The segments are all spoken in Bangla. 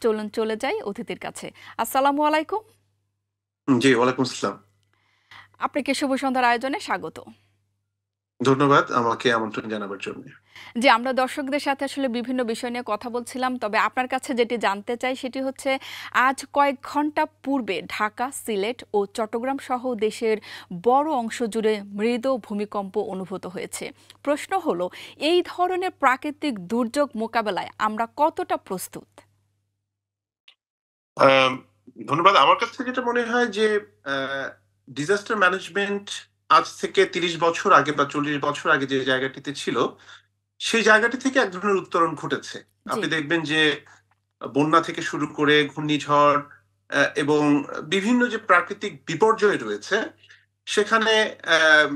চলুন চলে যাই অতিথির কাছে। আসসালামু আলাইকুম। জি, ওয়ালাইকুম আসসালাম। আপনাকে শুভ সন্ধ্যার আয়োজনে স্বাগত। ধন্যবাদ আমাকে আমন্ত্রণ জানাবার জন্য। যে আমরা দর্শকদের সাথে আসলে বিভিন্ন বিষয় নিয়ে কথা বলছিলাম, তবে আপনার কাছে যেটি জানতে চাই সেটি হচ্ছে আজ কয়েক ঘন্টা পূর্বে ঢাকা, সিলেট ও চট্টগ্রাম সহ দেশের বড় অংশ জুড়ে মৃদু ভূমিকম্প অনুভূত হয়েছে। প্রশ্ন হলো, এই ধরনের প্রাকৃতিক দুর্যোগ মোকাবেলায় আমরা কতটা প্রস্তুত? আম ধন্যবাদ। আমার কাছে যেটা মনে হয় যে ডিজাস্টার ম্যানেজমেন্ট আজ থেকে ৩০ বছর আগে বা ৪০ বছর আগে যে জায়গাটিতে ছিল, সেই জায়গাটি থেকে এক ধরনের উত্তরণ ঘটেছে। জি, আপনি দেখবেন যে বন্যা থেকে শুরু করে ঘূর্ণিঝড় এবং বিভিন্ন যে প্রাকৃতিক বিপর্যয় রয়েছে, সেখানে আম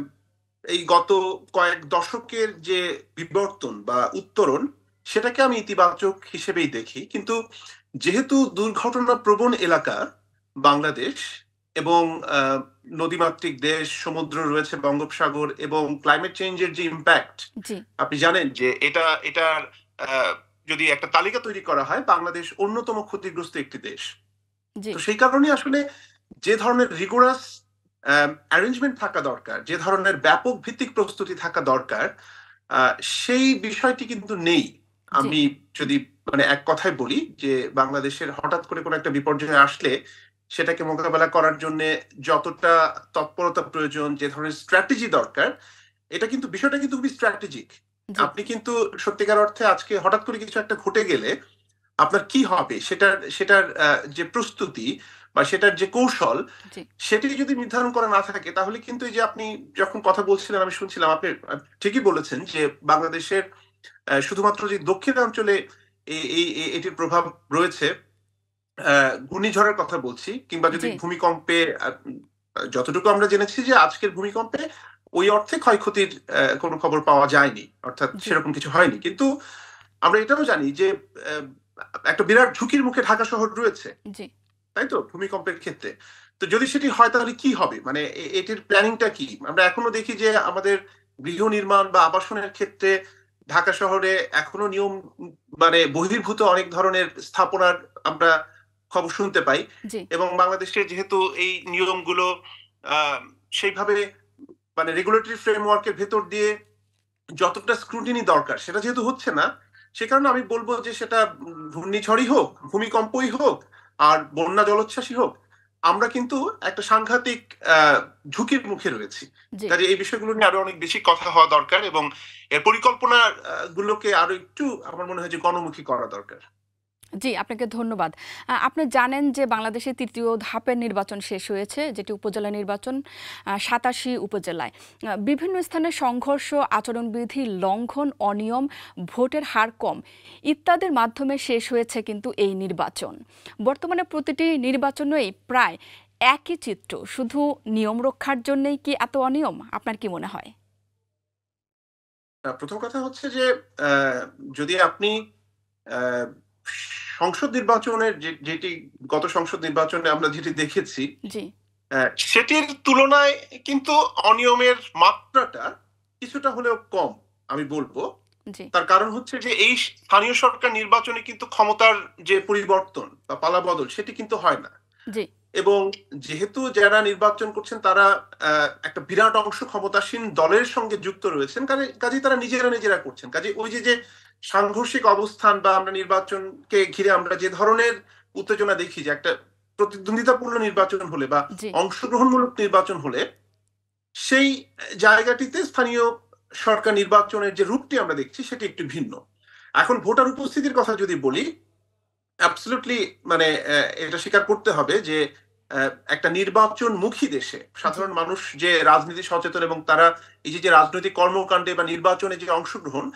এই গত কয়েক দশকের যে বিবর্তন বা উত্তরণ, সেটাকে আমি ইতিবাচক হিসেবেই দেখি। কিন্তু যেহেতু দুর্ঘটনা প্রবণ এলাকা বাংলাদেশ এবং নদীমাতৃক দেশ, সমুদ্র রয়েছে, বঙ্গোপসাগর এবং ক্লাইমেট চেঞ্জের যে ইম্প্যাক্ট, জি, আপনি জানেন যে এটার যদি একটা তালিকা তৈরি করা হয়, বাংলাদেশ অন্যতম ক্ষতিগ্রস্ত একটি দেশ। জি, তো সেই কারণে আসলে যে ধরনের রিগোরাস অ্যারেঞ্জমেন্ট থাকা দরকার, যে ধরনের ব্যাপক ভিত্তিক প্রস্তুতি থাকা দরকার, সেই বিষয়টি কিন্তু নেই। জি, আমি যদি মানে এক কথায় বলি যে বাংলাদেশের হঠাৎ করে কোনো একটা বিপর্যয় আসলে সেটাকে মোকাবেলা করার জন্য যতটা তৎপরতা প্রয়োজন, যে ধরনের স্ট্র্যাটেজি দরকার, এটা কিন্তু বিষয়টা কিন্তু খুবই স্ট্র্যাটেজিক। জি, আপনি কিন্তু সত্যিকার অর্থে আজকে হঠাৎ করে কিছু একটা ঘটে গেলে আপনার কি হবে সেটার সেটার যে প্রস্তুতি বা সেটার যে কৌশল, জি, সেটি যদি নির্ধারণ করা না থাকে, তাহলে কিন্তু এই যে আপনি যখন কথা বলছিলেন আমি শুনছিলাম, আপনি ঠিকই বলেছেন যে বাংলাদেশের শুধুমাত্র যে দক্ষিণাঞ্চলে এটির প্রভাব রয়েছে। ঘূর্ণিঝড়ের কথা বলছি, কিংবা যদি জি, ভূমিকম্পে, যতটুকু আমরা জেনেছি যে আজকের ভূমিকম্পে ওই অর্থে ক্ষয়ক্ষতির কোনো খবর পাওয়া যায়নি, অর্থাৎ জি, সেরকম কিছু হয়নি। কিন্তু আমরা এটাও জানি যে আহ, একটা বিরাট ঝুঁকির মুখে ঢাকা শহর রয়েছে, জি, তাই তো, ভূমিকম্পের ক্ষেত্রে। তো যদি সেটি হয় তাহলে কি হবে, মানে এটির প্ল্যানিংটা কি? আমরা এখনো দেখি যে আমাদের গৃহ নির্মাণ বা আবাসনের ক্ষেত্রে ঢাকা শহরে এখনো নিয়ম, মানে বহির্ভূত অনেক ধরনের স্থাপনার আমরা খবর শুনতে পাই। জি, এবং বাংলাদেশে যেহেতু এই নিয়মগুলো আহ সেইভাবে, মানে রেগুলেটরি ফ্রেমওয়ার্কের ভেতর দিয়ে যতটা স্ক্রুটিনি দরকার সেটা যেহেতু হচ্ছে না, সে কারণে আমি বলবো যে সেটা ঘূর্ণিঝড়ই হোক, ভূমিকম্পই হোক, আর বন্যা জলোচ্ছ্বাসই হোক, আমরা কিন্তু একটা সাংঘাতিক ঝুঁকির মুখে রয়েছি। জি। কাজে এই বিষয়গুলো নিয়ে আরো অনেক বেশি কথা হওয়া দরকার, এবং এর পরিকল্পনা গুলোকে আরো একটু আমার মনে হয় যে গণমুখী করা দরকার। জি, আপনাকে ধন্যবাদ। আপনি জানেন যে বাংলাদেশে ৩য় ধাপের নির্বাচন শেষ হয়েছে, যেটি উপজেলা নির্বাচন ৮৭ উপজেলায়। বিভিন্ন স্থানে সংঘর্ষ, আচরণবিধি লঙ্ঘন, অনিয়ম, ভোটের হার কম ইত্যাদির মাধ্যমে শেষ হয়েছে কিন্তু এই নির্বাচন। বর্তমানে প্রতিটি নির্বাচনেই প্রায় একই চিত্র। শুধু নিয়ম রক্ষার জন্যই কি এত অনিয়ম? আপনার কি মনে হয়? প্রথম কথা হচ্ছে যে আহ, যদি আপনি আহ, সংসদ নির্বাচনের যেটি গত সংসদ নির্বাচনে আমরা যেটি দেখেছি, জি, সেটির তুলনায় কিন্তু অনিয়মের মাত্রাটা কিছুটা হলেও কম, আমি বলবো। জি, তার কারণ হচ্ছে যে এই স্থানীয় সরকার নির্বাচনে কিন্তু ক্ষমতার যে পরিবর্তন বা পালাবদল সেটি কিন্তু হয় না। জি, এবং যেহেতু যারা নির্বাচন করছেন তারা একটা বিরাট অংশ ক্ষমতাসীন দলের সঙ্গে যুক্ত রয়েছেন, কাজেই তারা নিজেরা নিজেরা করছেন। কাজে ওই যে যে সাংঘর্ষিক অবস্থান, বা আমরা নির্বাচনকে ঘিরে আমরা যে ধরনের উত্তেজনা দেখি, যে একটা প্রতিদ্বন্দ্বিতাপূর্ণ নির্বাচন হলে বা জি, অংশগ্রহণমূলক নির্বাচন হলে, সেই জায়গাটিতে স্থানীয় সরকার নির্বাচনের যে রূপটি আমরা দেখছি সেটি একটু ভিন্ন। এখন ভোটার উপস্থিতির কথা যদি বলি, অ্যাবসলিউটলি, মানে এটা স্বীকার করতে হবে যে একটা নির্বাচনমুখী দেশে জি, সাধারণ মানুষ যে রাজনীতি সচেতন, এবং তারা এই যে যে রাজনৈতিক কর্মকাণ্ডে বা নির্বাচনে যে অংশগ্রহণ,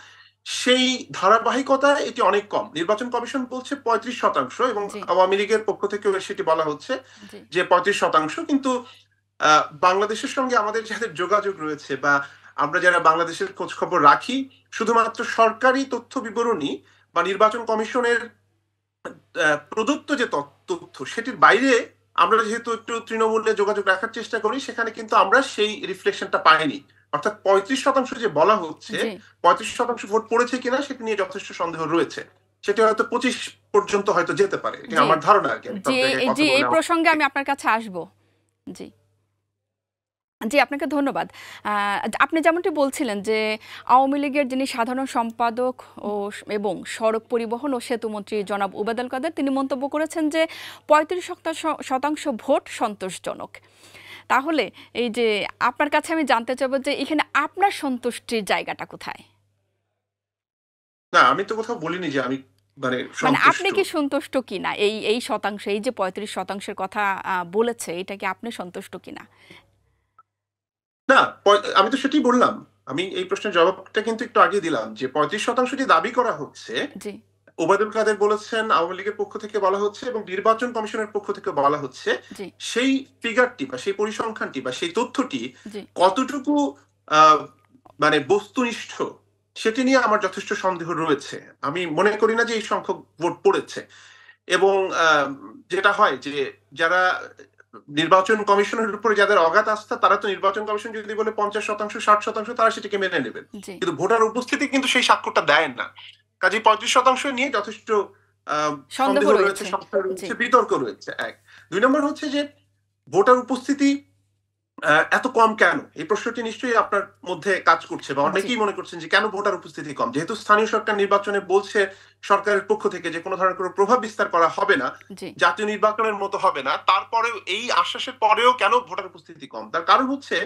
সেই ধারাবাহিকতা এটি অনেক কম। নির্বাচন কমিশন বলছে 35%, এবং জি, আওয়ামী লীগের পক্ষ থেকে সেটি বলা হচ্ছে জি, যে 35%। কিন্তু বাংলাদেশের সঙ্গে আমাদের যাদের যোগাযোগ রয়েছে, বা আমরা যারা বাংলাদেশের খোঁজ খবর রাখি, শুধুমাত্র সরকারি তথ্য বিবরণী বা নির্বাচন কমিশনের প্রদত্ত যে তথ্য, সেটির বাইরে আমরা যেহেতু একটু তৃণমূলে যোগাযোগ রাখার চেষ্টা করি, সেখানে কিন্তু আমরা সেই রিফ্লেকশনটা পাইনি। অর্থাৎ 35% যে বলা হচ্ছে, জি, 35% ভোট পড়েছে কিনা সেটি নিয়ে যথেষ্ট সন্দেহ রয়েছে। সেটি হয়তো 25 পর্যন্ত হয়তো যেতে পারে, এটা জি আমার ধারণা আর কি। আমি জি সব জায়গায় কথা জি এই বললাম। প্রসঙ্গে আমি আপনার কাছে আসব। জি জি, আপনাকে ধন্যবাদ। আপনি যেমনটি বলছিলেন যে আওয়ামী লীগের যিনি সাধারণ সম্পাদক এবং সড়ক পরিবহন ও সেতুমন্ত্রী জনাব ওবায়দুল কাদের তিনি মন্তব্য করেছেন যে 35% ভোট সন্তোষজনক। তাহলে এই যে আপনার কাছে আমি জানতে চাইবো যে এখানে আপনার সন্তুষ্টির জায়গাটা কোথায়? না, আমি তো কোথাও বলিনি যে আমি মানে মানে আপনি সন্তুষ্ট। কি সন্তুষ্ট কিনা এই এই শতাংশ, এই যে 35%-এর কথা বলেছে, এটা কি আপনি সন্তুষ্ট কিনা? না, আমি তো সেটাই বললাম। আমি এই প্রশ্নের জবাবটা কিন্তু একটু আগে দিলাম যে 35% যে দাবি করা হচ্ছে, জি ওবায়দুল কাদের বলেছেন, আওয়ামী লীগের পক্ষ থেকে বলা হচ্ছে এবং নির্বাচন কমিশনের পক্ষ থেকে বলা হচ্ছে, জি সেই ফিগারটি বা সেই পরিসংখ্যানটি বা সেই তথ্যটি জি কতটুকু আহ, মানে বস্তুনিষ্ঠ সেটি নিয়ে আমার যথেষ্ট সন্দেহ রয়েছে। আমি মনে করি না যে এই সংখ্যক ভোট পড়েছে। এবং যেটা হয় যে যারা নির্বাচন কমিশনের উপরে যাদের অগাধ আস্থা, তারা তো নির্বাচন কমিশন যদি বলে 50%, 60%, তারা সেটাকে মেনে নেবেন। জি কিন্তু ভোটার উপস্থিতি কিন্তু সেই স্বাক্ষরটা দেয় না। কাজে 35% নিয়ে যথেষ্ট সন্দেহ সন্দেহ রয়েছে, রয়েছে। সংশয় জি রয়েছে, বিতর্ক রয়েছে। এক, দুই নম্বর হচ্ছে যে ভোটার উপস্থিতি এত কম কেন, এই প্রশ্নটি নিশ্চয়ই আপনার মধ্যে কাজ করছে বা জি অনেকেই মনে করছেন যে কেন ভোটার উপস্থিতি কম। যেহেতু স্থানীয় সরকার নির্বাচনে বলছে সরকারের পক্ষ থেকে যে কোনো ধরনের কোনো প্রভাব বিস্তার করা হবে না, জি জাতীয় নির্বাচনের মতো হবে না, তারপরেও এই আশ্বাসের পরেও কেন ভোটার উপস্থিতি কম, তার কারণ হচ্ছে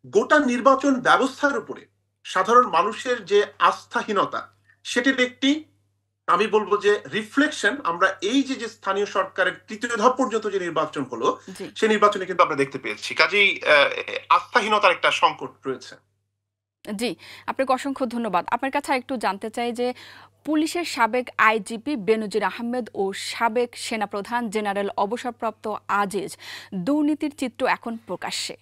গোটা নির্বাচন ব্যবস্থার উপরে সাধারণ মানুষের যে আস্থাহীনতা, সেটির একটি আমি বলবো যে রিফ্লেকশন আমরা এই যে যে স্থানীয় সরকারের তৃতীয় ধাপ পর্যন্ত যে নির্বাচন হলো, জি সেই নির্বাচনে কিন্তু আমরা দেখতে পেয়েছি। কাজেই আস্থাহীনতার একটা সংকট রয়েছে। জি, আপনাকে অসংখ্য ধন্যবাদ। আপনার কাছে আরেকটু জানতে চাই যে পুলিশের সাবেক আইজিপি বেনজির আহমেদ ও সাবেক সেনাপ্রধান জেনারেল অবসরপ্রাপ্ত আজিজ দুর্নীতির চিত্র এখন প্রকাশ্যে।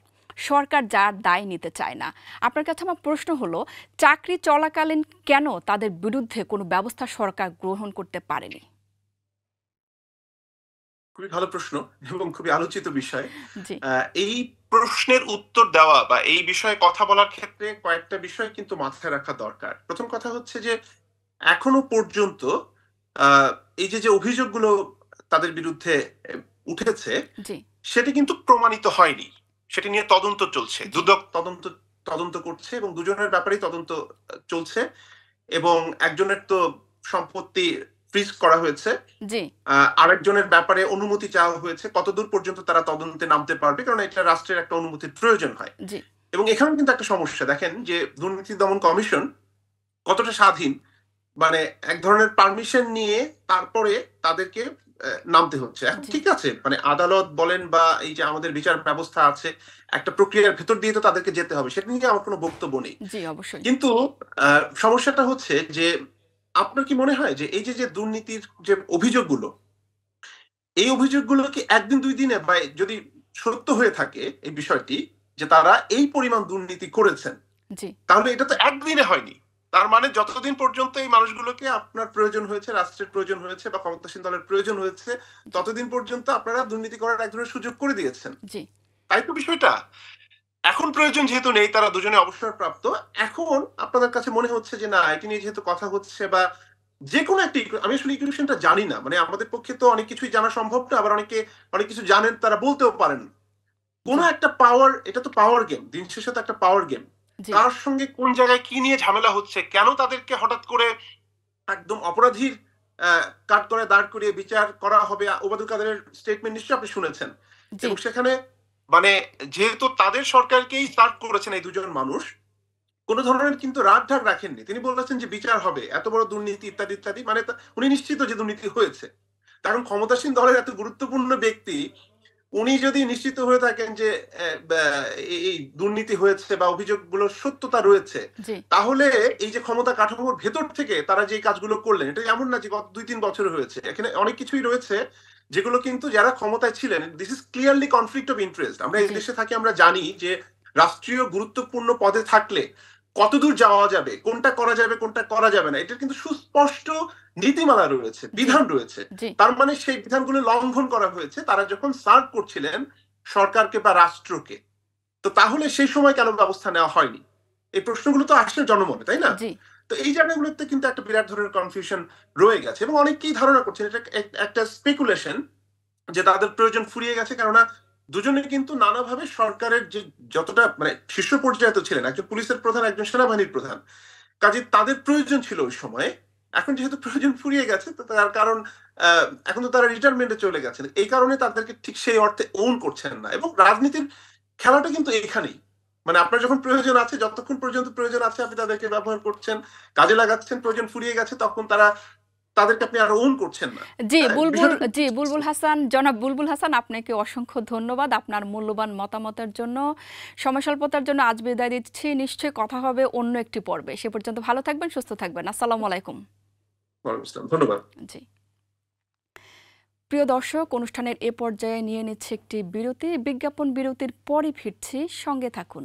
সরকার যার দায় নিতে চায় না। আপনার কাছে আমার প্রশ্ন হলো, চাকরি চলাকালীন কেন তাদের বিরুদ্ধে কোনো ব্যবস্থা সরকার গ্রহণ করতে পারেনি? খুবই ভালো প্রশ্ন এবং খুবই আলোচিত বিষয়। জি এই প্রশ্নের উত্তর দেওয়া বা এই বিষয়ে কথা বলার ক্ষেত্রে কয়েকটা বিষয় কিন্তু মাথায় রাখা দরকার। প্রথম কথা হচ্ছে যে এখনো পর্যন্ত আহ, এই যে যে অভিযোগগুলো তাদের বিরুদ্ধে উঠেছে, জি সেটি কিন্তু প্রমাণিত হয়নি। সেটি নিয়ে তদন্ত চলছে, জি দুদক তদন্ত তদন্ত করছে এবং দুজনের ব্যাপারেই তদন্ত চলছে। এবং একজনের তো সম্পত্তি ফ্রিজ করা হয়েছে, জি আরেকজনের ব্যাপারে অনুমতি চাওয়া হয়েছে। কতদূর পর্যন্ত তারা তদন্তে নামতে পারবে, কারণ এটা রাষ্ট্রের একটা অনুমতির প্রয়োজন হয়। জি এবং এখানে কিন্তু একটা সমস্যা দেখেন যে দুর্নীতি দমন কমিশন কতটা স্বাধীন, মানে এক ধরনের পারমিশন নিয়ে তারপরে তাদেরকে নামতে হচ্ছে। এখন জি ঠিক আছে, মানে আদালত বলেন বা এই যে আমাদের বিচার ব্যবস্থা আছে, একটা প্রক্রিয়ার ভেতর দিয়ে তো তাদেরকে যেতে হবে, সেটা নিয়ে আমার কোনো বক্তব্য নেই। জি অবশ্যই। কিন্তু সমস্যাটা হচ্ছে যে আপনার কি মনে হয় যে এই যে যে দুর্নীতির যে অভিযোগগুলো, এই অভিযোগগুলো কি একদিন দুই দিনে বা যদি সত্য হয়ে থাকে এই বিষয়টি যে তারা এই পরিমাণ দুর্নীতি করেছেন, জি তাহলে এটা তো একদিনে হয়নি। তার মানে যতদিন পর্যন্ত এই মানুষগুলোকে আপনার প্রয়োজন হয়েছে, রাষ্ট্রের প্রয়োজন হয়েছে বা ক্ষমতাসীন দলের প্রয়োজন হয়েছে, জি ততদিন পর্যন্ত আপনারা দুর্নীতি করার এক ধরনের সুযোগ করে দিয়েছেন। জি তাই তো বিষয়টা। এখন প্রয়োজন যেহেতু নেই, তারা দুজনে অবসরপ্রাপ্ত, এখন আপনাদের কাছে মনে হচ্ছে যে না, এটি নিয়ে যেহেতু কথা হচ্ছে বা যে কোনো একটা আমি আসলে ইকুয়েশনটা জানি না, মানে আমাদের পক্ষে তো অনেক কিছুই জানা সম্ভব না, আবার অনেকে অনেক কিছু জানেন তারা বলতেও পারেন। কোন জি একটা পাওয়ার, এটা তো পাওয়ার গেম, দিন শেষে তো একটা পাওয়ার গেম। জি কার সঙ্গে কোন জায়গায় কি নিয়ে ঝামেলা হচ্ছে, কেন তাদেরকে হঠাৎ করে একদম অপরাধীর কাঠ করে দাঁড় করিয়ে বিচার করা হবে। ওবায়দুল কাদেরের স্টেটমেন্ট নিশ্চয়ই আপনি শুনেছেন। জি এবং সেখানে মানে যেহেতু তাদের সরকারকেই সার্ভ করেছেন এই দুজন মানুষ, কোন ধরনের কিন্তু রাগ ঢাক রাখেননি। তিনি বলেছেন যে বিচার হবে, এত বড় দুর্নীতি ইত্যাদি ইত্যাদি, মানে উনি নিশ্চিত যে দুর্নীতি হয়েছে। কারণ ক্ষমতাসীন দলের এত গুরুত্বপূর্ণ ব্যক্তি, উনি যদি নিশ্চিত হয়ে থাকেন যে এই দুর্নীতি হয়েছে বা অভিযোগগুলোর সত্যতা রয়েছে, জি তাহলে এই যে ক্ষমতা কাঠামোর ভেতর থেকে তারা যে কাজগুলো করলেন, এটা এমন না যে গত 2-3 বছর হয়েছে। এখানে অনেক কিছুই রয়েছে যেগুলো কিন্তু যারা ক্ষমতায় ছিলেন, this is clearly conflict of interest. আমরা এই জি দেশে থাকি, আমরা জানি যে রাষ্ট্রীয় গুরুত্বপূর্ণ পদে থাকলে কতদূর যাওয়া যাবে, কোনটা করা যাবে কোনটা করা যাবে না, এটার কিন্তু সুস্পষ্ট নীতিমালা রয়েছে, জি বিধান রয়েছে। জি তার মানে সেই বিধানগুলো লঙ্ঘন করা হয়েছে তারা যখন সার্ভ করছিলেন সরকারকে বা রাষ্ট্রকে। তো তাহলে সেই সময় কেন ব্যবস্থা নেওয়া হয়নি, এই প্রশ্নগুলো তো আসলে জনমনে, তাই না? জি তো এই জায়গাগুলোতে কিন্তু একটা বিরাট ধরনের কনফিউশন রয়ে গেছে এবং অনেকেই ধারণা করছেন এটা একটা স্পেকুলেশন যে তাদের প্রয়োজন ফুরিয়ে গেছে, কেননা দুজনে কিন্তু নানাভাবে সরকারের যে যতটা মানে শীর্ষ পর্যায়ে তো ছিলেন, একজন পুলিশের প্রধান, একজন সেনাবাহিনীর প্রধান, কাজে তাদের প্রয়োজন ছিল ওই সময়ে। এখন যেহেতু প্রয়োজন ফুরিয়ে গেছে তো তার কারণ এখন তো তারা রিটায়ারমেন্টে চলে গেছেন, এই কারণে তাদেরকে ঠিক সেই অর্থে ওন করছেন না। এবং রাজনীতির খেলাটা কিন্তু এখানেই, মানে আপনার যখন প্রয়োজন আছে, যতক্ষণ পর্যন্ত প্রয়োজন আছে আপনি তাদেরকে ব্যবহার করছেন, কাজে লাগাচ্ছেন, প্রয়োজন ফুরিয়ে গেছে তখন তাদেরকে আপনি আর ওন করছেন না। বুলবুল হাসান, জনাব বুলবুল হাসান, আপনাকে অসংখ্য ধন্যবাদ আপনার মূল্যবান মতামতের জন্য। সময় স্বল্পতার জন্য আজ বিদায় দিচ্ছি, নিশ্চয়ই কথা হবে অন্য একটি পর্বে। সে পর্যন্ত ভালো থাকবেন, সুস্থ থাকবেন। আসসালামু আলাইকুম। ধন্যবাদ। জি, প্রিয় দর্শক, অনুষ্ঠানের এ পর্যায়ে নিয়ে নিচ্ছে একটি বিরতি। বিজ্ঞাপন বিরতির পরই ফিরছি, সঙ্গে থাকুন।